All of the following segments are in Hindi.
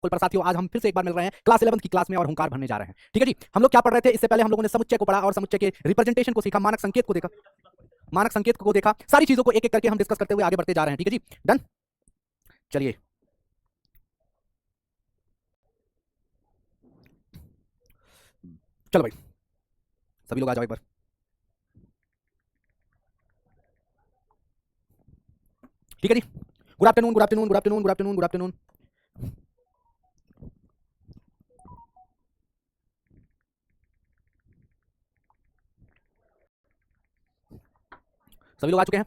पर साथियों आज हम फिर से एक बार मिल रहे हैं क्लास 11 की क्लास में और हुंकार भरने जा रहे हैं। ठीक है जी, हम लोग क्या पढ़ रहे थे? इससे पहले हम लोगों ने समुच्चय को पढ़ा और समुच्चय के रिप्रेजेंटेशन को सीखा, मानक संकेत को देखा, मानक संकेत को देखा। सारी चीजों को एक एक करके हम डिस्कस करते हुए आगे बढ़ते जा रहे हैं। ठीक है जी, डन। चलिए चलो भाई, सभी लोग आ जाओ एक बार। ठीक है जी, good afternoon, good afternoon, good afternoon, good afternoon, good afternoon. सभी लोग आ चुके हैं,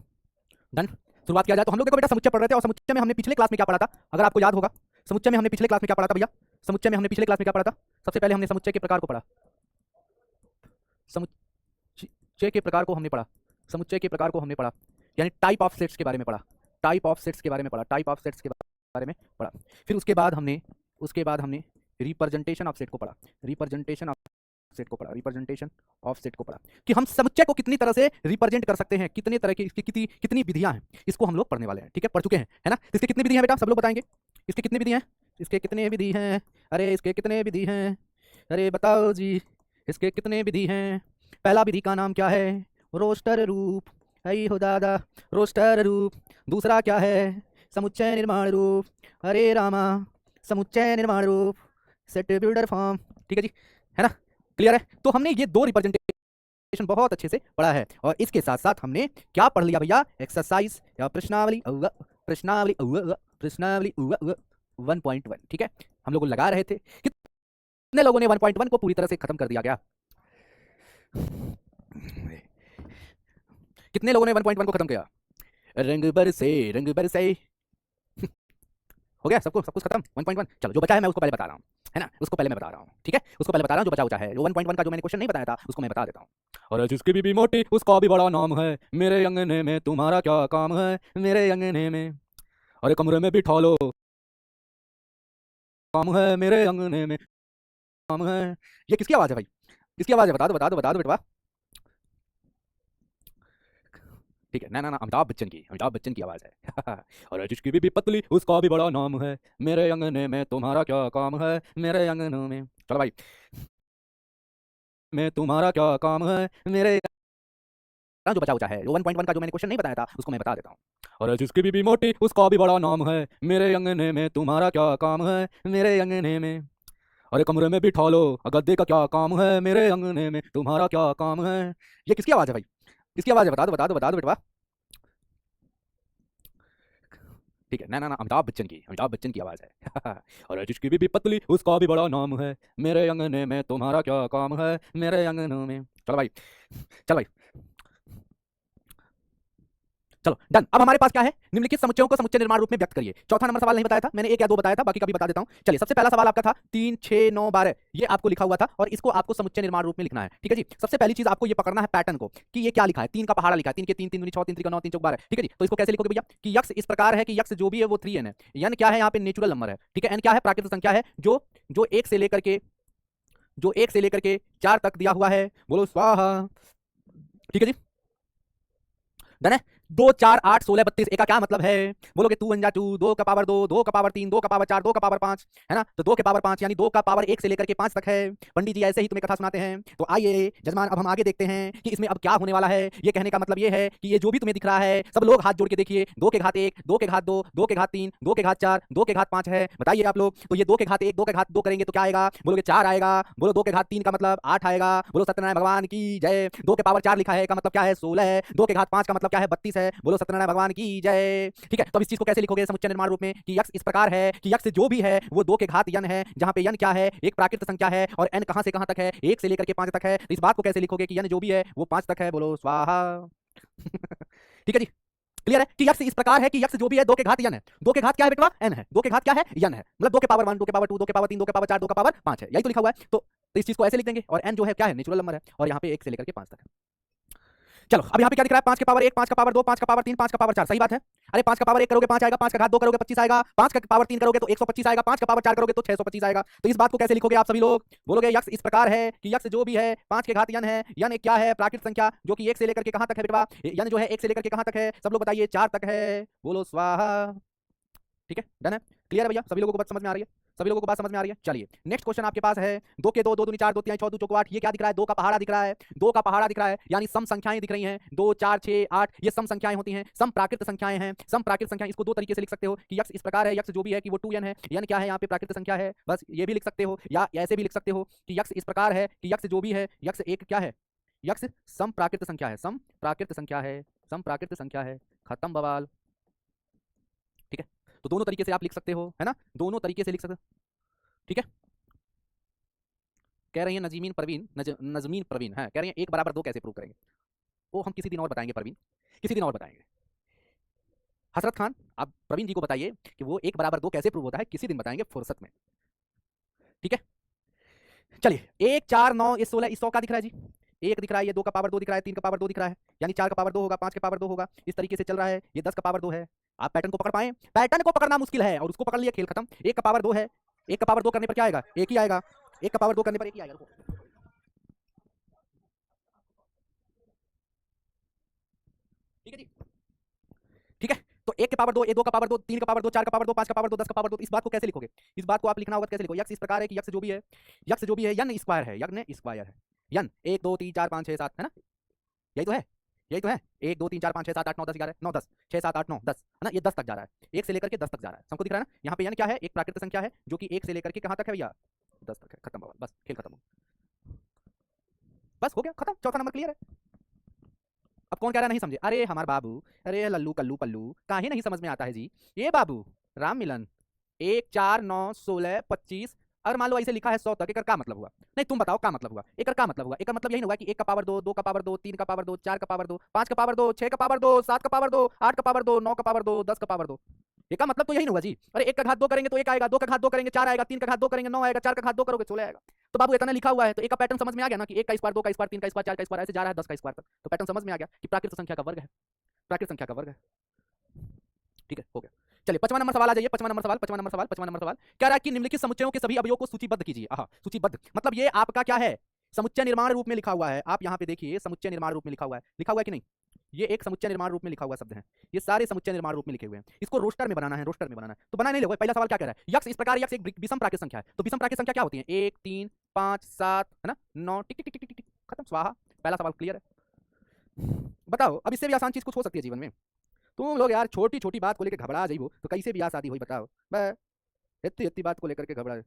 डन। शुरुआत किया जाए तो हम लोग देखो बेटा समुच्चय पढ़ रहे थे और समुच्चय में हमने पिछले क्लास में क्या पढ़ा था, अगर आपको याद होगा। समुच्चय में हमने पिछले क्लास में क्या पढ़ा था भैया? समुच्चय में हमने पिछले क्लास में क्या पढ़ा था? सबसे पहले हमने समुच्चय के प्रकार को पढ़ा, समुच्चय के प्रकार को हमने पढ़ा, समुच्चय के प्रकार को हमने पढ़ा, यानी टाइप ऑफ सेट्स के बारे में पढ़ा, टाइप ऑफ सेट्स के बारे में पढ़ा, टाइप ऑफ सेट्स के बारे में पढ़ा। फिर उसके बाद हमने रिप्रेजेंटेशन ऑफ सेट को पढ़ा, रिप्रेजेंटेशन ऑफ सेट को पढ़ा, रिप्रेजेंटेशन ऑफ सेट को पढ़ा कि हम समुच्चय को कितनी तरह से रिप्रेजेंट कर सकते हैं, कितने तरह की इसकी कितनी विधियां हैं, इसको हम लोग पढ़ने वाले हैं। ठीक है, पढ़ चुके हैं, है ना? इसके कितनी विधि हैं बेटा, सब लोग बताएंगे? इसके कितनी विधि हैं? इसके कितने विधि हैं? अरे इसके कितने विधि हैं? अरे बताओ जी, इसके कितने विधि हैं? पहला विधि का नाम क्या है? रोस्टर रूप। आई हो दादा, रोस्टर रूप। दूसरा क्या है? समुच्चय निर्माण रूप। अरे रामा, समुच्चय निर्माण रूप, सेट बिल्डर फॉर्म। ठीक है जी, है ना? क्लियर है? तो हमने ये दो रिप्रेजेंटेशन बहुत अच्छे से पढ़ा है और इसके साथ साथ हमने क्या पढ़ लिया भैया? एक्सरसाइज या प्रश्नावली, प्रश्नावली, प्रश्नावली 1.1। ठीक है, हम लोग लगा रहे थे। कितने लोगों ने 1.1 को पूरी तरह से खत्म कर दिया गया? कितने लोगों ने 1.1 को खत्म किया? रंग बरसे हो गया सबको, सब कुछ खत्म 1.1। चलो जो बचा है मैं उसको पहले बता रहा हूँ, है ना? उसको पहले मैं बता रहा हूँ, ठीक है? उसको पहले बता रहा हूँ जो बचा है। जो 1.1 का जो मैंने क्वेश्चन नहीं बताया था उसको मैं बता देता हूँ। और जिसकी बीबी मोटी उसका भी बड़ा नाम है, मेरे अंगने में तुम्हारा क्या काम है, मेरे अंगने में, अरे कमरे में बिठा लो, काम है मेरे अंगने में, काम है। ये किसकी आवाज है भाई? किसकी आवाज है? बता दो बता दो बता दो बेटवा। ठीक है, ना ना ना, अमिताभ बच्चन की, अमिताभ बच्चन की आवाज है। और जिसकी बीबी पतली उसका भी बड़ा नाम है, मेरे अंगने में तुम्हारा क्या काम है, मेरे अंगने में। चलो भाई, में तुम्हारा क्या काम है, मेरे जो बचा उचा है, जो 1.1 का जो मैंने क्वेश्चन नहीं बताया था उसको मैं बता देता हूँ। और जिसकी बीबी मोटी उसका भी बड़ा नाम है, मेरे अंगने में तुम्हारा क्या काम है, मेरे अंगने में, अरे कमरे में बिठा लो, गद्दे का क्या काम है, मेरे अंगने में तुम्हारा क्या काम है। ये किसकी आवाज है भाई? किसकी आवाज है? बता दो बता दो बता दो बेटवा। ठीक है, ना ना ना, अमिताभ बच्चन की, अमिताभ बच्चन की आवाज है। और जिसकी बीबी पतली उसका भी बड़ा नाम है, मेरे अंगने में तुम्हारा क्या काम है, मेरे अंगने में। चलो भाई, चलो भाई, चलो डन। अब हमारे पास क्या है? निम्नलिखित समुच्चयों को समुच्चय निर्माण रूप में व्यक्त करिए। चौथा नंबर सवाल नहीं बताया था मैंने, एक या दो बताया था, बाकी का भी बता देता हूं। चलिए, सबसे पहला सवाल आपका था 3, 6, 9, 12, ये आपको लिखा हुआ था और इसको आपको समुच्चय निर्माण रूप में लिखना है। ठीक है जी, सबसे पहली चीज आपको ये पकड़ना है पैटर्न को कि ये क्या लिखा है। 3 का पहाड़ा लिखा है, 3 के 3, 3 दूनी 6, 3 3 9, 3 चौक 12। ठीक है जी, तो इसको कैसे लिखोगे भैया? कि यक्स इस प्रकार है कि यक्स जो भी है वो 3n है। n क्या है? यहाँ पे नेचुरल नंबर है। ठीक है, n क्या है? प्राकृतिक संख्या है, जो 1 से लेकर के, जो 1 से लेकर के 4 तक दिया हुआ है। बोलो स्वाहा। ठीक है जी, डन है। 2, 4, 8, 16, 32, एक का क्या मतलब है? बोलोगे 2 1 2, 2 का पावर 2, 2 का पावर 3, 2 का पावर 4, 2 का पावर 5, है ना? तो 2 के पावर 5 यानी 2 का पावर 1 से लेकर के 5 तक है। पंडित जी ऐसे ही तुम्हें कथा सुनाते हैं। तो आइए जजमान, अब हम आगे देखते हैं कि इसमें अब क्या होने वाला है। ये कहने का मतलब ये है कि ये जो भी तुम्हें दिख रहा है, सब लोग हाथ जोड़ के देखिए। 2 के घात 1, 2 के घात 2, 2 के घात 3, 2 के घात 4, 2 के घात 5 है। बताइए आप लोग, तो ये 2 के घात 1, 2 के घात 2 करेंगे तो क्या आएगा? बोलोगे 4 आएगा। बोलो 2 के घात 3 का मतलब 8 आएगा। बोलो सत्यनारायण भगवान की जय। 2 के पावर 4 लिखा है का मतलब क्या है? 16 है। 2 के घात 5 का मतलब क्या है? 32 है। बोलो सत्यनारायण भगवान की जय। ठीक है, तो अब इस चीज को कैसे लिखोगे समुच्चय निर्माण रूप में? कि यक्स इस प्रकार है कि यक्स जो भी है वो 2 के घात n है, जहां पे n क्या है? एक प्राकृत संख्या है और n कहां से कहां तक है? 1 से लेकर के 5 तक है। तो इस बात को कैसे लिखोगे कि n जो भी है वो 5 तक है? बोलो स्वाहा। ठीक है जी, क्लियर है कि यक्स इस प्रकार है कि यक्स जो भी है 2 के घात n है। 2 के घात क्या है बेटवा? n है। 2 के घात क्या है? n है। मतलब 2 के पावर 1, 2 के पावर 2, 2 के पावर 3, 2 के पावर 4, 2 के पावर 5 है। यही तो लिखा हुआ है। तो इस चीज को ऐसे लिख देंगे और n जो है क्या है? नेचुरल नंबर है और यहाँ पे 1 से लेकर के 5 तक है। चलो, अब यहाँ पे क्या दिख रहा है? 5 के पावर 1, 5 का पावर 2, 5 का पावर 3, 5 का पावर 4। सही बात है। अरे 5 का पावर 1 करोगे 5 आएगा, 5 का घात 2 करोगे 25 आएगा, 5 का पावर 3 करोगे तो 125 आएगा, 5 का पावर 4 करोगे तो 625 आएगा। तो इस बात को कैसे लिखोगे आप सभी लोग? बोलोगे यक्स इस प्रकार है कि यक्स जो भी है 5 के घात n है। n एक क्या है? प्राकृत संख्या, जो कि 1 से लेकर के कहां तक है बेटवा? n जो है 1 से लेकर के कहां तक है? सब लोग बताइए। 4 तक है। बोलो स्वाहा। ठीक है, डन है। क्लियर है भैया? सभी लोगों को बात समझ में आ रही है? सभी लोगों को बात समझ में आ रही है? चलिए नेक्स्ट क्वेश्चन आपके पास है 2 के 2 2 दूनी 4 2 3 6 2 चौको 8। ये क्या दिख रहा है? 2 का पहाड़ा दिख रहा है, 2 का पहाड़ा दिख रहा है, यानी सम संख्याएं दिख रही हैं। 2 4 6 8 ये सम संख्याएं होती हैं, सम प्राकृत संख्याएं हैं। सम प्राकृत संख्या इसको दो तरीके से लिख सकते हो कि यक्स इस प्रकार है, यक्स जो भी है कि वो 2n है, n क्या है यहाँ पे प्राकृत संख्या है, बस ये भी लिख सकते हो। या ऐसे भी लिख सकते हो कि यक्स इस प्रकार है कि यक्स जो भी है, यक्स एक क्या है, यक्स सम प्राकृत संख्या है, सम प्राकृत संख्या है, सम प्राकृत संख्या है, खत्म बवाल। ठीक है, तो दोनों तरीके से आप लिख सकते हो, है ना, दोनों तरीके से लिख सकते हो। ठीक है, कह रही है नजमीन प्रवीण है, कह रही है 1 बराबर 2 कैसे प्रूव करेंगे? वो हम किसी दिन और बताएंगे प्रवीण, किसी दिन और बताएंगे। हसरत खान आप प्रवीण जी को बताइए कि वो 1 बराबर 2 कैसे प्रूव होता है, किसी दिन बताएंगे फुर्सत में। ठीक है, चलिए 1 4 9 ये 16 इस 100 का दिख रहा है जी, 1 दिख रहा है, ये 2 का पावर 2 दिख रहा है, 3 का पावर 2 दिख रहा है, यानी 4 का पावर 2 होगा, 5 का पावर 2 होगा, इस तरीके से चल रहा है। ये 10 का पावर 2 है। आप पैटर्न को पकड़ पाए? पैटर्न को पकड़ना मुश्किल है और उसको पकड़ लिया, खेल खत्म। 1 का पावर 2 है, 1 का पावर 2 करने पर क्या आएगा? 1 ही आएगा। 1 का पावर 2 करने पर 1 ही आएगा। ठीक है जी, ठीक है, तो 1 के पावर 2, 2 का पावर 2, 3 का पावर 2, 4 का पावर 2, 5 का पावर 2, 10 का पावर 2। इस बात को कैसे लिखोगे? इस बात को आप लिखना होगा कैसे लिखो? यक्स इस प्रकार है कि यक्स जो भी है, यक्स जो भी है यन स्क्वायर है, यन स्क्वायर है, यन 1 2 3 4 5 6 7 है ना, यही तो है, यही तो है। 1 2 3 4 5 6 7 8 9 10 11 9 10 6 7 8 9 10 है ना, ये 10 तक जा रहा है, 1 से लेकर के 10 तक जा रहा है, सबको दिख रहा है ना। यहाँ पे यन क्या है? एक प्राकृतिक संख्या है जो कि 1 से लेकर के कहाँ तक है भैया? 10 तक है, खत्म बाबा, बस खेल खत्म हो, बस हो गया खत्म, चौथा नंबर क्लियर है। अब कौन कह रहा है नहीं समझे? अरे हमारे बाबू, अरे लल्लू कल्लू पल्लू, काहे नहीं समझ में आता है जी? ये बाबू राम मिलन 1 4 9 16 25, अगर मान लो ऐसे लिखा है 100 तक, एकर का मतलब हुआ? नहीं तुम बताओ का मतलब हुआ? एकर का मतलब हुआ? एकर मतलब यही ना हुआ कि 1 का पावर 2, 2 का पावर 2, 3 का पावर 2, 4 का पावर 2, 5 का पावर 2, 6 का पावर 2, 7 का पावर 2, 8 का पावर 2, 9 का पावर 2, 10 का पावर 2। इसका मतलब तो यही ना हुआ जी। अरे 1 का घात 2 करेंगे तो 1 आएगा, 2 का घात 2 करेंगे 4 आएगा, 3 का घात 2 करेंगे 9 आएगा, 4 का घात 2 करोगे 16 आएगा। तो बाबू इतना लिखा हुआ है तो एक का पैटर्न समझ में आ गया ना कि 1 का स्क्वायर, 2 का स्क्वायर, 3 का स्क्वायर, 4 का स्क्वायर, ऐसे जा रहा है 10 का स्क्वायर तक। तो पैटर्न समझ में आ गया कि प्राकृत संख्या का वर्ग है, प्राकृत संख्या का वर्ग है। ठीक है, हो गया। चलिए 55 नंबर सवाल आ जाइए। 55 नंबर सवाल, 55 नंबर सवाल, 55 नंबर सवाल क्या रहा है कि निम्नलिखित समुच्चयों के सभी अवयवों को सूचीबद्ध कीजिए। सूचीबद्ध मतलब ये आपका क्या है? समुच्चय निर्माण रूप में लिखा हुआ है। आप यहाँ पे देखिए समुच्चय निर्माण रूप में लिखा हुआ है, लिखा हुआ है कि नहीं? ये एक समुच्चय निर्माण रूप में लिखा हुआ शब्द है, ये सारे समुच्चय निर्माण रूप में लिखे हुए हैं। इसको रोस्टर में बनाना है, रोस्टर में बनाना है तो बना नहीं लोगे। पहला सवाल क्या कह रहा है? यक्स इस प्रकार, यक्स एक विषम प्राकृत संख्या है। तो विषम प्राकृत संख्या क्या होती है? 1 3 5 7 है ना, 9 टिक टिक टिक टिक टिक, खत्म स्वाहा। पहला सवाल क्लियर है। बताओ अब इससे भी आसान चीज कुछ हो सकती है जीवन में? तुम लोग यार छोटी छोटी बात को लेकर घबरा जाइबो तो कैसे ब्याह शादी हुई बताओ? बस इतनी इतनी बात को लेकर के घबरा।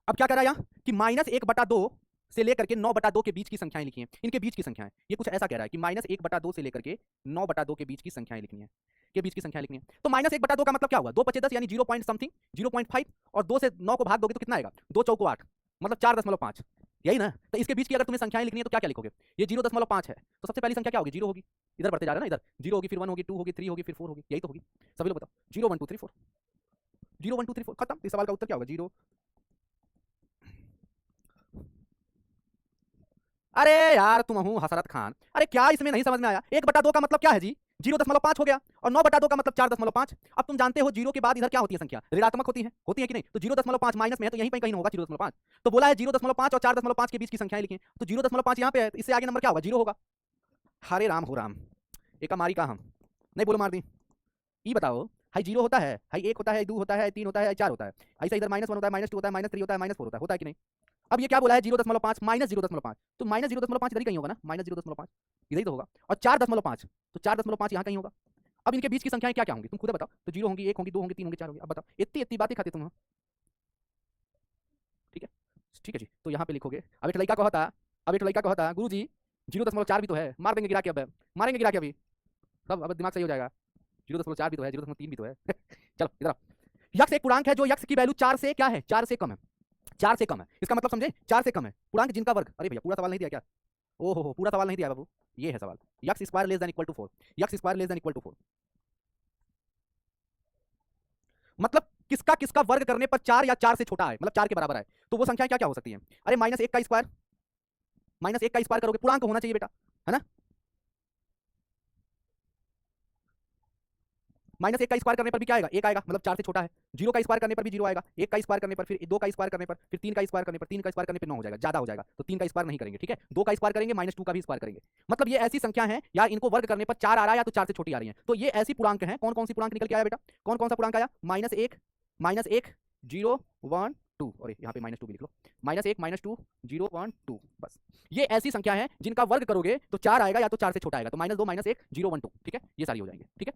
अब क्या करा यहाँ कि -1/2 से लेकर के 9/2 के बीच की संख्याएं लिखी हैं, इनके बीच की संख्याएं। ये कुछ ऐसा कह रहा है कि -1/2 से लेकर के 9/2 के बीच की संख्याएं लिखनी है, के बीच की संख्या लिखनी है। तो -1/2 का मतलब क्या हुआ? 2 × 10 यानी 0 पॉइंट समथिंग 0.5, और 2 से 9 को भाग दोगे तो कितना आएगा? 2 चौको 8 मतलब 4.5, यही ना। तो इसके बीच की अगर तुम्हें संख्याएं लिखनी है तो क्या क्या लिखोगे? ये 0.5 है तो सबसे पहली संख्या क्या होगी? 0 होगी, इधर बढ़ते जा रहा है ना, इधर 0 होगी, फिर 1 होगी, 2 होगी, 3 होगी, फिर 4 होगी, यही तो होगी। सभी लोग बताओ 0 1 2 3 4, 0 1 2 3 4 खत्म। इस सवाल का उत्तर क्या होगा? 0। अरे यार तुम हूँ हसरत खान, अरे क्या इसमें नहीं समझ में आया? 1/2 का मतलब क्या है जी? 0.5 हो गया, और 9/2 का मतलब 4.5। अब तुम जानते हो 0 के बाद इधर क्या होती है संख्या? ऋणात्मक होती है कि नहीं? तो 0.5 माइनस में है तो यहीं पे कहीं होगा 0.5। तो बोला है 0.5 और 4.5 के बीच की संख्याएं लिखी, तो 0.5 यहाँ पे है, इससे आगे नंबर क्या होगा? 0 होगा। हरे राम हो राम, एक मारी का हम नहीं बोलो मार दी। ये बताओ हाई 0 होता है, हाई 1 होता है, 2 होता है, 3 होता है, 4 होता है, ऐसा इधर -1 होता है, -2 होता है, -3 होता है, -4 होता है कि नहीं? अब ये क्या बोला है? 0.5 -0.5, तो -0.5 इधर ही कहीं होगा ना, -0.5 इधर ही तो होगा, और 4.5 तो 4.5 यहाँ कहीं होगा। अब इनके बीच की संख्याएं क्या क्या होंगी तुम खुद बताओ? तो 0 होंगी, 1 होंगी, 2 होंगी, 3 होंगी, 4 होंगी। अब बताओ इतनी इतनी बातें खाते तुम। ठीक है, ठीक है जी। तो यहाँ पे लिखोगे। अब एक लड़का कहता, गुरु जी 0.4 भी तो है, मार देंगे गिरा के, अब मारेंगे गिरा के अभी सब, अब दिमाग सही हो जाएगा। 0.4 भी तो है, 0.3 भी तो है। चलो इधर आओ। यक्स एक पूर्णांक है जो यक्स की वैल्यू 4 से क्या है? 4 से कम है, 4 से कम है, इसका मतलब समझे? 4 से कम है, पूर्णांक जिनका वर्ग। अरे भैया पूरा सवाल नहीं दिया क्या? ओहो हो, पूरा सवाल नहीं दिया बाबू, ये है सवाल। X square less than equal to 4, x square less than equal to 4 मतलब किसका किसका वर्ग करने पर 4 या 4 से छोटा है, मतलब 4 के बराबर है। तो वो संख्या क्या क्या हो सकती है? अरे -1 का स्क्वायर, -1 का स्क्वायर करोगे, पूर्णांक होना चाहिए बेटा, है ना? -1 का स्क्वायर करने पर भी क्या आएगा? 1 आएगा, मतलब 4 से छोटा है। 0 का स्क्वायर करने पर भी 0 आएगा। 1 का स्क्वायर करने पर, फिर 2 का स्क्वायर करने पर, फिर 3 का स्क्वायर करने पर, 3 का स्क्वायर करने पर 9 हो जाएगा, ज्यादा हो जाएगा, तो 3 का स्क्वायर नहीं करेंगे, ठीक है। 2 का स्क्वायर करेंगे, -2 का भी स्क्वायर करेंगे। मतलब ये ऐसी संख्या है या इनको वर्ग करने पर 4 आ रहा है या तो 4 से छोटी आ रही है। तो ये ऐसी पूर्णांक है। कौन कौन सी पूर्णांक निकल के आया बेटा? कौन कौन सा पूर्णांक आया? -1, -1, 0, 1, 2, और यहाँ पे -2 भी लिख लो। -1, -2, 0, 1, 2, बस। ये ऐसी संख्या है जिनका वर्ग करोगे तो 4 आएगा या तो 4 से छोटा आएगा, तो -2, -1, 0, 1, 2, ठीक है, ये सारी हो जाएंगे, ठीक है।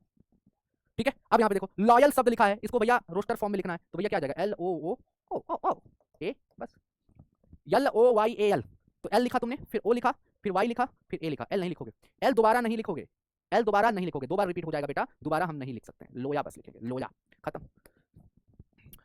ठीक है, अब यहाँ पे देखो लॉयल शब्द लिखा है, इसको भैया रोस्टर फॉर्म में लिखना है, तो भैया क्या आ जाएगा? LOOA, बस LOYAL। तो L लिखा तुमने, फिर O लिखा, फिर Y लिखा, फिर A लिखा। L नहीं लिखोगे, L दोबारा नहीं लिखोगे, L दोबारा नहीं लिखोगे, 2 बार रिपीट हो जाएगा बेटा, दोबारा हम नहीं लिख सकते हैं। लोया बस लिखेंगे, लोया, खत्म।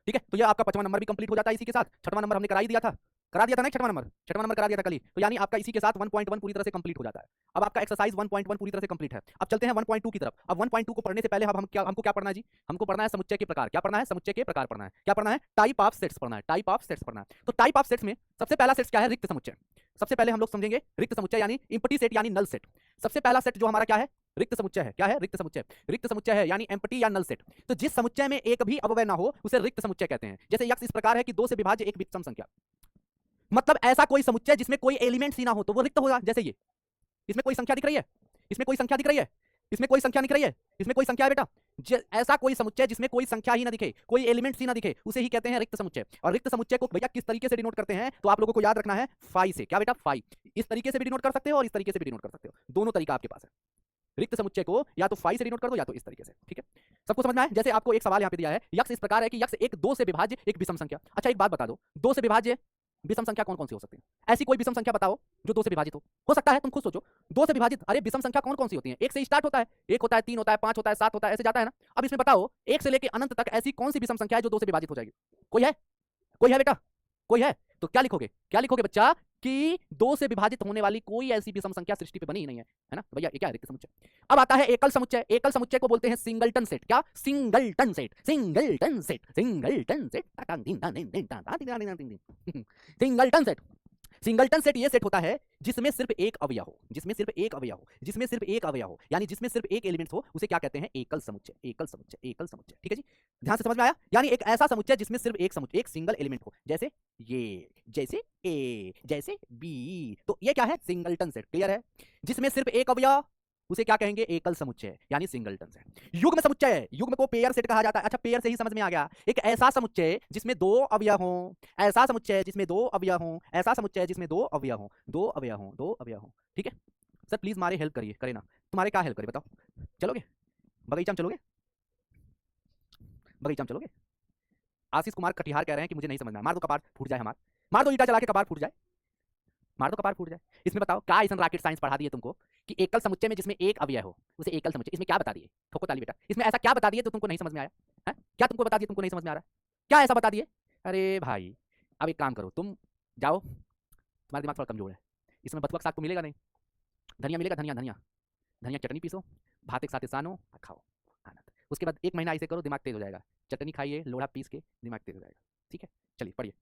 ठीक है, तो ये आपका 5वां नंबर भी कंप्लीट हो जाता है इसी के साथ। 6वां नंबर हमने करा ही दिया था, करा दिया था ना 6वां नंबर करा दिया था कल ही, तो यानी आपका इसी के साथ 1.1 पूरी तरह से कंप्लीट हो जाता है। अब आपका एक्सरसाइज 1.1 पूरी तरह से कंप्लीट है। अब चलते हैं 1.2 की तरफ। अब 1.2 को पढ़ने से पहले अब हमको क्या पढ़ना है जी? हमको पढ़ना है समुच्चय के प्रकार। क्या पढ़ना है? समुच्चय के प्रकार पढ़ना है। क्या पढ़ना है? टाइप ऑफ सेट्स पढ़ना है। टाइप ऑफ सेट्स पढ़ना है। तो टाइप ऑफ सेट्स में सबसे पहला सेट क्या है? रिक्त समुच्चय। सबसे पहले हम लोग समझेंगे रिक्त समुच्चय यानी एम्प्टी सेट यानी नल सेट। सबसे पहला सेट जो हमारा क्या है? रिक्त समुच्चय है। क्या है? रिक्त समुच्चय। रिक्त समुच्चय है यानी एम्प्टी या नल सेट। तो जिस समुच्चय में एक भी अवयव ना हो उसे रिक्त समुच्चय कहते हैं। जैसे यक्ष इस प्रकार है कि 2 से विभाज्य एक विषम संख्या, मतलब ऐसा कोई समुच्चय जिसमें कोई एलिमेंट्स ही ना हो तो वो रिक्त होगा। जैसे ये, इसमें कोई संख्या दिख रही है, इसमें कोई संख्या दिख रही है, इसमें कोई संख्या दिख रही है, इसमें कोई संख्या है बेटा। ऐसा कोई समुच्चय जिसमें कोई संख्या ही ना दिखे, कोई एलिमेंट्स ही ना दिखे, उसे ही कहते हैं रिक्त समुच्चय। और रिक्त समुच्चय को भैया किस तरीके से डिनोट करते हैं तो आप लोगों को याद रखना है फाई से। क्या बेटा? फाई। इस तरीके से भी डिनोट कर सकते हो और इस तरीके से भी डिनोट कर सकते हो, दोनों तरीका आपके पास है। रिक्त समुच्चय को या तो फाई से डिनोट कर दो या तो इस तरीके से, ठीक है। सबको समझना है। जैसे आपको एक सवाल यहाँ पे दिया है, यक्ष इस प्रकार है कि यक्ष एक 2 से विभाज्य एक विषम संख्या। अच्छा एक बात बता दो, 2 से विभाज्य विषम संख्या कौन कौन सी हो सकती है? ऐसी कोई विषम संख्या बताओ जो 2 से विभाजित हो सकता है। तुम खुद सोचो, 2 से विभाजित, अरे विषम संख्या कौन कौन सी होती है? 1 से स्टार्ट होता है, 1 होता है, 3 होता है, 5 होता है, 7 होता है, ऐसे जाता है ना। अब इसमें बताओ 1 से लेकर अनंत तक ऐसी कौन सी विषम संख्या है जो 2 से विभाजित हो जाएगी? कोई है? कोई है बेटा? कोई है? तो क्या लिखोगे? क्या लिखोगे बच्चा? कि 2 से विभाजित होने वाली कोई ऐसी विषम संख्या सृष्टि पे बनी ही नहीं है ना। तो भैया ये क्या है? रिक्त समुच्चय। अब आता है एकल समुच्चय। एकल समुच्चय को बोलते हैं सिंगलटन सेट। क्या? Singleton set, singleton set, singleton set, singleton set. Singleton set ये सेट होता है जिसमें सिर्फ एक अवयव हो, जिसमें सिर्फ एक अवयव हो, जिसमें सिर्फ एक अवयव हो, यानी जिसमें सिर्फ एक एलिमेंट्स हो, उसे क्या कहते हैं? एकल समुच्चय। एकल समुच्चय, एकल समुच्चय, ठीक है जी। ध्यान से समझ में आया? यानी एक ऐसा समुच्चय जिसमें सिर्फ एक समुच्चय, एक सिंगल एलिमेंट हो, जैसे ये, जैसे ए, जैसे बी। तो ये क्या है? Singleton set. क्लियर है? जिसमें सिर्फ एक अवयव, उसे क्या कहेंगे? एकल समुच्चय यानी सिंगलटन सेट। युग्म समुच्चय है, युग्म को पेयर सेट कहा जाता है। अच्छा पेयर से ही समझ में आ गया, एक ऐसा समुच्चय जिसमें 2 अवयव हों, ऐसा समुच्चय जिसमें 2 अवयव हों, ऐसा समुच्चय जिसमें 2 अवयव हों, 2 अवयव हों, 2 अवयव हों, ठीक है। सर प्लीज हमारे हेल्प करिए, करे ना। तुम्हारे क्या हेल्प करिए बताओ? चलोगे बगीचा में? चलोगे बगीचा में? चलोगे? आशीष कुमार कटिहार कह रहे हैं कि मुझे नहीं समझना। मार दो कपार फूट जाए हमार, मार दो ईटा चला के कपार फूट जाए, मार दो कपार फूट जाए। इसमें बताओ क्या ऐसा रॉकेट साइंस पढ़ा दिए तुमको कि एकल समुच्चय में जिसमें एक अवयव हो उसे एकल समुच्चय। इसमें क्या बता दिए? ठोको ताली बेटा। इसमें ऐसा क्या बता दिए तो तुमको नहीं समझ में आया है? क्या तुमको बता दिए तुमको नहीं समझ में आ रहा? क्या ऐसा बता दिए? अरे भाई अब एक काम करो, तुम जाओ, तुम्हारा दिमाग थोड़ा कमजोर है। इसमें बथुआ साग तो मिलेगा नहीं, धनिया मिलेगा, धनिया धनिया धनिया चटनी पीसो, भात एक साथ सानो खाओ, आनंद। उसके बाद 1 महीना ऐसे करो, दिमाग तेज हो जाएगा। चटनी खाइए, लोढ़ा पीस के, दिमाग तेज हो जाएगा, ठीक है। चलिए पढ़िए।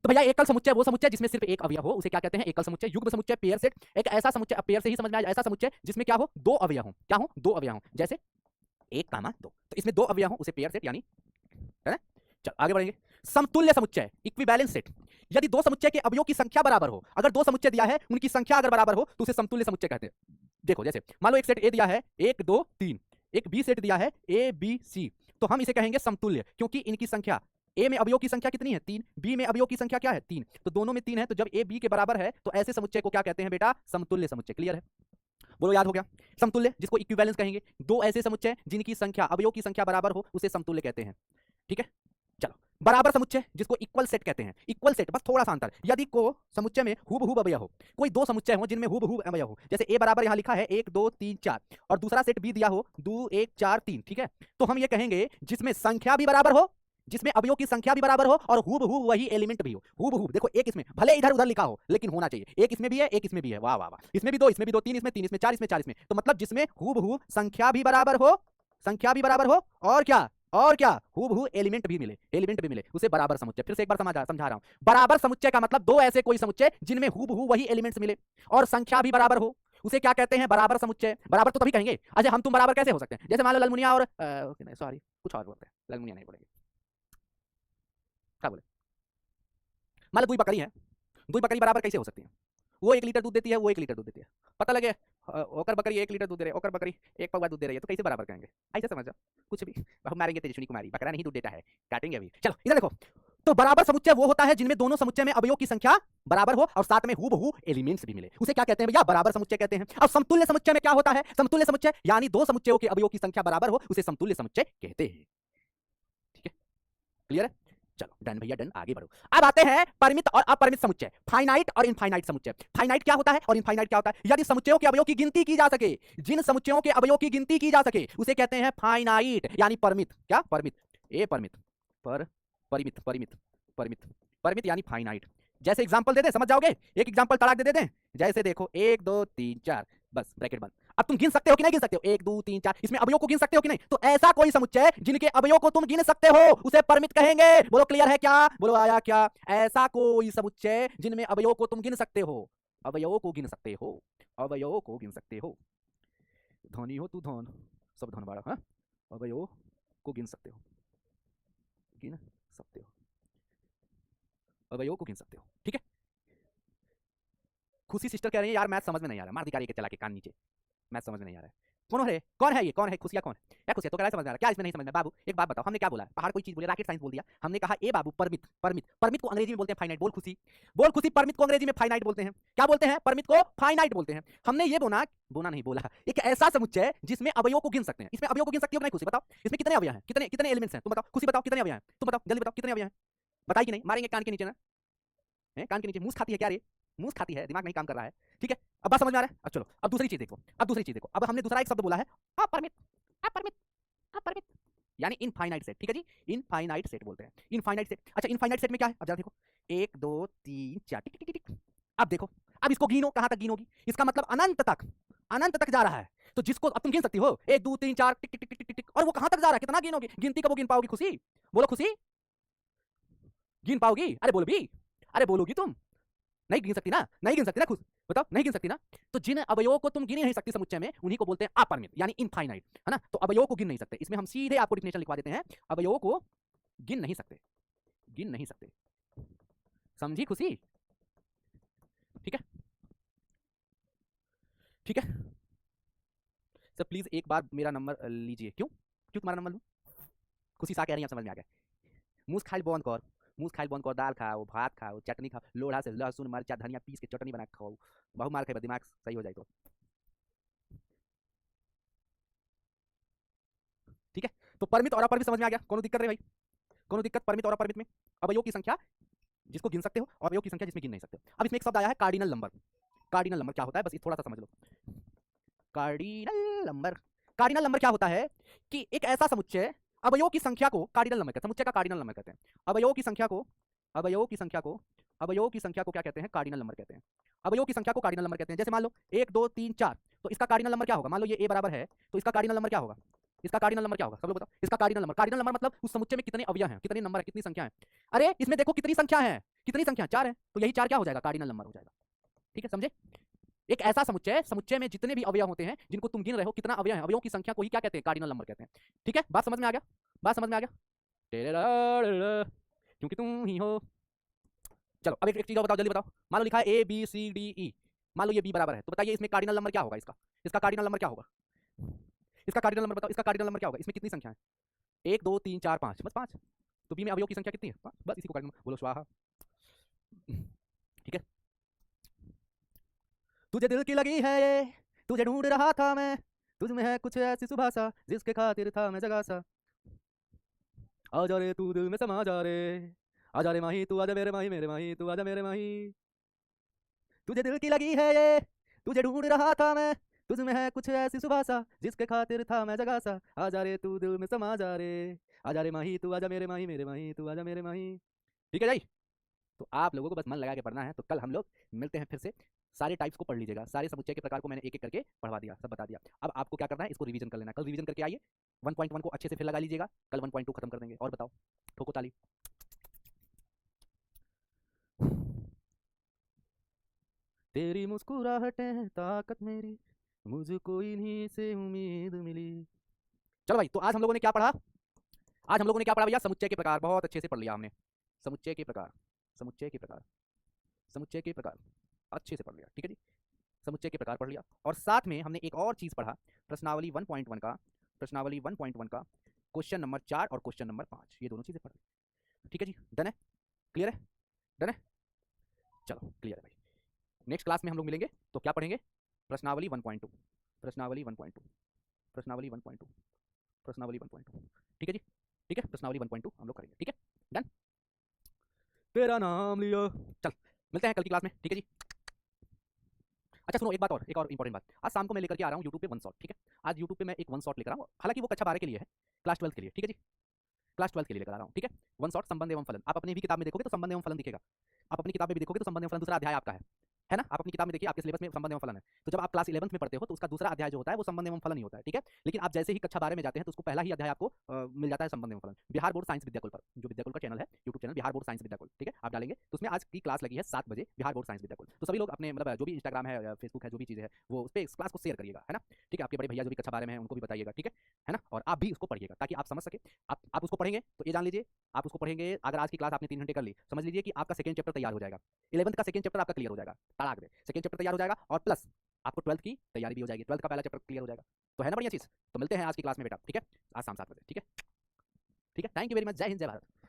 तो भैया एकल समुच्चय वो समुच्चय जिसमें सिर्फ एक अवयव हो उसे क्या कहते हैं? एकल समुच्चय। युग्म समुच्चय, पेयर सेट, एक ऐसा समुच्चय, पेयर से ही समझ में आया, ऐसा समुच्चय जिसमें क्या हो? 2 अवयव हो। क्या हो? 2 अवयव हो, जैसे 1, 2। तो इसमें 2 अवयव हो, उसे पेयर सेट यानी, है ना। चल आगे बढ़ेंगे। समतुल्य समुच्चय, इक्विवेलेंट सेट। यदि 2 समुच्चय के अवयव की संख्या बराबर हो, अगर 2 समुच्चय दिया है उनकी संख्या अगर बराबर हो तो उसे समतुल्य समुच्चय कहते हैं। देखो जैसे मान लो एक सेट ए दिया है 1, 2, 3, एक बी सेट दिया है ए बी सी, तो हम इसे कहेंगे समतुल्य, क्योंकि इनकी संख्या ए में अवयव की संख्या कितनी है? 3, बी में अवयव की संख्या क्या है? 3, तो दोनों में 3 है, तो जब ए बी के बराबर है तो ऐसे समुच्चय को क्या कहते हैं बेटा? समतुल्य समुच्चय। क्लियर है? बोलो याद हो गया? समतुल्य जिसको इक्विवेलेंस कहेंगे, 2 ऐसे समुच्चय जिनकी संख्या, अवयव की संख्या बराबर हो उसे समतुल्य कहते हैं, ठीक है। चलो बराबर समुच्चय जिसको इक्वल सेट कहते हैं। इक्वल सेट बस थोड़ा सा अंतर, यदि को समुच्चय में हूबहू अवयव हो, कोई 2 समुच्चय हो जिनमें हूबहू अवयव हो, जैसे ए बराबर यहाँ लिखा है 1, 2, 3, 4 और दूसरा सेट बी दिया हो 2, 1, 4, 3, ठीक है। तो हम ये कहेंगे जिसमें संख्या भी बराबर हो, जिसमें अवयव की संख्या भी बराबर हो और हूबहू वही एलिमेंट भी हो। हूबहू देखो, एक इसमें भले इधर उधर लिखा हो लेकिन होना चाहिए, एक इसमें भी है, एक इसमें भी है, वाह वाह वाह। इसमें भी 2, इसमें भी 2, 3 इसमें, 3 इसमें, 4 इसमें, 4 इसमें, तो मतलब जिसमें हूबहू संख्या भी बराबर हो, संख्या भी बराबर हो और क्या, और क्या, हूबहू एलिमेंट भी मिले, एलिमेंट भी मिले, उसे बराबर समुच्चय। फिर से एक बार समझा रहा हूं। बराबर समुच्चय का मतलब 2 ऐसे कोई समुच्चय जिनमें हूबहू वही एलिमेंट्स मिले और संख्या भी बराबर हो, उसे क्या कहते हैं? बराबर समुच्चय। बराबर तो तभी कहेंगे। अच्छा, हम तुम बराबर कैसे हो सकते हैं? जैसे मान लो ललमुनिया और नहीं सॉरी, कुछ और बोलते हैं, ललमुनिया नहीं बोलेंगे, क्या बोले? मान लो दुई बकरी है, दुई बकरी बराबर कैसे हो सकती है? वो 1 लीटर दूध देती है, वो 1 लीटर दूध देती है। पता लगे ओकर बकरी 1 लीटर दूध दे रही है, ओकर बकरी 1 पौवा दूध दे रही है, तो कैसे बराबर कहेंगे? ऐसे समझ जाओ, कुछ भी। हम मारेंगे तेजस्विनी कुमारी, बकरा नहीं दूध देता है, काटेंगे अभी। चलो इधर देखो, तो बराबर समुच्चय वो होता है जिनमें दोनों समुच्चय में अवयव की संख्या बराबर हो और साथ में हूबहू एलिमेंट्स भी मिले, उसे क्या कहते हैं भैया? बराबर समुच्चय कहते हैं। अब समतुल्य समुच्चय में क्या होता है? समतुल्य समुच्चय यानी दो समुच्चयों के अवयव की संख्या बराबर हो, उसे समतुल्य समुच्चय कहते हैं। ठीक है, क्लियर है? चलो डन भैया डन, आगे बढ़ो। अब आते हैं परिमित और अपरिमित समुच्चय, फाइनाइट और इनफाइनाइट समुच्चय। फाइनाइट क्या होता है और इनफाइनाइट क्या होता है? यदि समुच्चयों के अवयव की गिनती की जा सके, जिन समुच्चयों के अवयव की गिनती की जा सके उसे कहते हैं फाइनाइट यानी परिमित। क्या? परिमित। ए परिमित, पर परिमित, परिमित, परिमित, परिमित यानी फाइनाइट। जैसे एग्जांपल दे दे, समझ जाओगे? एक एग्जांपल तड़ाक दे दें। जैसे देखो 1 2 3 4, बस ब्रैकेट बंद। अब तुम गिन सकते हो कि नहीं गिन सकते हो? 1 2 3 4, इसमें अवयव को गिन सकते हो कि नहीं? तो ऐसा कोई समुच्चय जिनके अवयव को तुम गिन सकते हो उसे परिमित कहेंगे। बोलो क्लियर है क्या? बोलो आया क्या? ऐसा कोई समुच्चय जिनमें अवयव को तुम गिन सकते हो, अवयव को गिन सकते हो, अवयव को गिन सकते हो। धनी हो तू धन, सब धन वाला। हाँ, अवयव को गिन सकते हो, गिन सकते हो, अवयव को गिन सकते हो। ठीक है। खुशी सिस्टर कह रही है यार मैथ समझ में नहीं आ रहा, मार दिखाई के चला के कान नीचे, मैथ समझ में नहीं आ रहा है। कौन है? कौन है ये? कौन है? खुशिया कौन है? क्या खुशिया तो क्या समझ में आ रहा? क्या इसमें नहीं समझ में? बाबू एक बात बताओ, हमने क्या बोला? पहाड़ कोई चीज बोले, रॉकेट साइंस बोल दिया हमने, कहा ए बाबू परमित, परमित, परमित को अंग्रेजी में बोलते हैं फाइनाइट। बोल खुशी, बोल खुशी, परमित को अंग्रेजी में फाइनाइट बोलते हैं। क्या बोलते हैं? परमित को फाइनाइट बोलते हैं। हमने ये बोला, बोना नहीं बोला, एक ऐसा समुच्चय जिसमें अवयव को गिन सकते हैं। इसमें अवयव को गिन सकती हो कि नहीं खुशी? बताओ इसमें कितने अवयव हैं, कितने कितने एलिमेंट्स हैं? तुम बताओ खुशी, बताओ कितने अवयव हैं? तुम बताओ जल्दी बताओ कितने अवयव हैं? बताई कि नहीं? मारेंगे कान के नीचे ना, कान के नीचे। मूस खाती है क्या रे? मूस खाती है, दिमाग नहीं काम कर रहा है। ठीक है, अब बात समझ में आ रहा है? अब चलो अब दूसरी चीज देखो, अब दूसरी चीज देखो। अब हमने दूसरा एक शब्द बोला है अपरिमित, अपरिमित, अपरिमित यानी इनफाइनाइट सेट। ठीक है जी, इनफाइनाइट सेट बोलते हैं, इनफाइनाइट सेट। अच्छा इनफाइनाइट सेट में क्या है? अब जरा देखो 1 2 3 4 टिक टिक टिक। अब देखो, अब इसको गिनो, कहां तक गिनोगी? इसका मतलब अनंत तक, अनंत तक जा रहा है। तो जिसको अब तुम गिन सकती हो 1 2 3 4 टिक टिक टिक टिक टिक, और वो कहां तक जा रहा है? कितना गिनोगी? गिनती कब गिन पाओगी खुशी? बोलो खुशी, गिन पाओगी? अरे बोलो भी, अरे बोलोगी तुम? नहीं गिन सकती ना, नहीं गिन सकती ना खुद, बताओ नहीं गिन सकती ना। तो जिन अवयवों को तुम गिन नहीं सकती समुच्चय में, उन्हीं को बोलते हैं अपरिमित यानी इनफाइनाइट, है ना। तो अवयवों को गिन नहीं सकते, इसमें हम सीधे आपको डिफिनेशन लिखवा देते हैं, अवयवों को गिन नहीं सकते, गिन नहीं सकते। समझी खुशी? ठीक है, ठीक है सर प्लीज एक बार मेरा नंबर लीजिए। क्यों? क्यों तुम्हारा नंबर लूं? खुशी सा कह रही है, समझ में आ गया। मूस खाइल बंद कर, मूस खाइल बंद कर, दाल खाओ, भात खाओ, चटनी खाओ, लोढ़ा से लहसुन मरचा धनिया पीस के चटनी बना के खाओ, बहु मार खाए, दिमाग सही हो जाए तो। ठीक है, तो परमित और अपरिमित समझ में आ गया? कोनो दिक्कत रहे भाई? कोनो दिक्कत परमित और अपरिमित में? अवयव की संख्या जिसको गिन सकते हो और अवयव की संख्या जिसमें गिन नहीं सकते हो। अब इसमें एक शब्द आया है कार्डिनल नंबर। कार्डिनल नंबर क्या होता है, बस ये थोड़ा सा समझ लो। कार्डिनल नंबर, कार्डिनल नंबर क्या होता है कि एक ऐसा समुच्चय अवयवों की संख्या को कार्डिनल नंबर कहते हैं, समुच्चय का कार्डिनल नंबर कहते हैं। अवयवों की संख्या को, अवयवों की संख्या को, अवयवों की संख्या को क्या कहते हैं? कार्डिनल नंबर कहते हैं। अवयवों की संख्या को कार्डिनल नंबर कहते हैं। जैसे मान लो 1 2 3 4, तो इसका कार्डिनल नंबर क्या होगा? मान लो ये a बराबर है, तो इसका कार्डिनल नंबर क्या होगा? इसका कार्डिनल नंबर क्या होगा? सब लोग बताओ इसका कार्डिनल नंबर। कार्डिनल नंबर मतलब उस समुच्चय में कितने अवयव हैं, कितने नंबर है, कितनी संख्या है। अरे इसमें देखो कितनी संख्या है, कितनी संख्या? 4 है, तो यही 4 क्या हो जाएगा? कार्डिनल नंबर हो जाएगा। ठीक है, समझे? एक ऐसा समुच्चय, समुच्चय में जितने भी अवयव होते हैं जिनको तुम गिन रहे हो कितना अवयव है, अवयवों की संख्या को ही क्या कहते हैं? कार्डिनल नंबर कहते हैं। ठीक है, बात समझ में आ गया? बात समझ में आ गया? क्योंकि तुम ही हो। चलो अब एक चीज और बताओ, जल्दी बताओ। मान लो लिखा है A B C D E, मान लो ये बी बराबर है, तो बताइए इसमें कार्डिनल नंबर क्या होगा? इसका, इसका कार्डिनल नंबर क्या होगा? इसका कार्डिनल नंबर बताओ, इसका कार्डिनल नंबर क्या होगा? इसमें कितनी संख्या है? 1 2 3 4 5, बस 5। तो बी में अवयव की संख्या कितनी है? 5, बस इसी को कार्डिनल बोलो स्वाहा। ठीक है, तुझे दिल की लगी है ये, तुझे ढूंढ रहा था मैं, तुझ में है कुछ ऐसी सुभाषा जिसके खातिर था मैं जगा सा। आजा रे तू दिल में समा जा रे, आजा रे माही तू आजा मेरे माही, मेरे माही तू आजा मेरे माही। तुझे दिल की लगी है ये, तुझे ढूंढ रहा था मैं, तुझ में है कुछ ऐसी सुभाषा जिसके खातिर था मैं जगा सा। आजा रे तू दिल में समा जा रे, आजा रे माही तू आजा मेरे माही, मेरे माही तू आजा मेरे माही। ठीक है भाई, तो आप लोगों को बस मन लगा के पढ़ना है। तो कल हम लोग मिलते हैं फिर से, सारे टाइप्स को पढ़ लीजिएगा, सारे समुच्चय के प्रकार को मैंने एक एक करके पढ़वा दिया, सब बता दिया। अब आपको क्या करना है, इसको रिवीजन कर लेना। कल रिवीजन करके आइए, 1.1 को अच्छे से फिर लगा लीजिएगा, कल 1.2 खत्म कर देंगे। और बताओ, ठोको ताली। तेरी मुस्कुराहटें हैं ताकत मेरी, मुझको इन्हीं से उम्मीद मिली। चलो भाई, तो आज हम लोगों ने क्या पढ़ा? आज हम लोगों ने क्या पढ़ा भैया? समुच्चय के प्रकार। बहुत अच्छे से पढ़ लिया हमने। समुच्चय के प्रकार, समुच्चय के प्रकार, समुच्चय के प्रकार, अच्छे से पढ़ लिया। ठीक है जी, समुच्चय के प्रकार पढ़ लिया। और साथ में हमने एक और चीज पढ़ा, प्रश्नावली 1.1 का, प्रश्नावली 1.1 का क्वेश्चन नंबर 4 और क्वेश्चन नंबर 5, ये दोनों चीजें पढ़ ली। ठीक है जी, डन है? क्लियर है? डन है? चलो क्लियर है भाई। नेक्स्ट क्लास में हम लोग मिलेंगे तो क्या पढ़ेंगे? प्रश्नावली 1.2, प्रश्नावली 1.2, प्रश्नावली 1.2, प्रश्नावली 1.2। ठीक है जी, ठीक है, प्रश्नावली 1.2 हम लोग करेंगे। ठीक है, डन। तेरा नाम लिया। चल, मिलते हैं कल की क्लास में। ठीक है जी। अच्छा सुनो, एक बात और, एक और इंपॉर्टेंट बात। आज शाम को मैं लेकर के आ रहा हूँ यूट्यूब पे वन शॉट। ठीक है, आज यूट्यूब पे मैं एक वन शॉट लेकर आ रहा हूँ। हालांकि वो कक्षा 12 के लिए है, क्लास 12 के लिए। ठीक है जी, क्लास 12 के लिए लेकर आ रहा हूँ। ठीक है, वन शॉट संबंध एवं फलन। आप अपनी भी किताब में देखोगे तो संबंध एवं फलन दिखेगा। आप अपनी किताब में भी देखोगे तो संबंध एवं फलन दूसरा अध्याय आपका है ना? आप अपनी किताब में देखिए, आपके सिलेबस में संबंध एवं फलन है। तो जब आप क्लास 11th में पढ़ते हो तो उसका दूसरा अध्याय जो होता है वो संबंध एवं फलन ही होता है। ठीक है, लेकिन आप जैसे ही कक्षा 12 में जाते हैं तो उसको पहला ही अध्याय आपको मिल जाता है संबंध एवं फलन। बिहार बोर्ड साइंस विद्याकुल पर, जो विद्याकुल का चैनल है, YouTube channel Bihar board science Vidyakul. ठीक है, आप डालेंगे तो उसमें आज की क्लास लगी है 7 बजे, बिहार बोर्ड साइंस विद्याकुल। तो सभी लोग अपने मतलब जो भी इंस्टाग्राम है, फेसबुक है, जो भी चीज़ है वो उस पर इस क्लास को शेयर करिएगा, है ना? ठीक है, आपके बड़े भैया जो भी कक्षा 12 में है उनको भी बताइएगा। ठीक है ना? और आप भी उसको पढ़िएगा ताकि आप समझ सके। आप उसको पढ़ेंगे तो ये जान लीजिए, आप उसको पढ़ेंगे, अगर आज की क्लास आपने 3 घंटे कर ली, समझ लीजिए कि आपका सेकंड चैप्टर तैयार हो जाएगा। 11th का सेकंड चैप्टर आपका क्लियर हो जाएगा, तड़ाक दे सेकंड चैप्टर तैयार हो जाएगा, और प्लस आपको 12th की तैयारी भी हो जाएगी, 12th का पहला चैप्टर क्लियर हो जाएगा। तो है ना बढ़िया चीज़? तो मिलते हैं आज की क्लास में बेटा। ठीक है, आज शाम 7 बजे। ठीक है, ठीक है, थैंक यू वेरी मच। जय हिंद, जय भारत।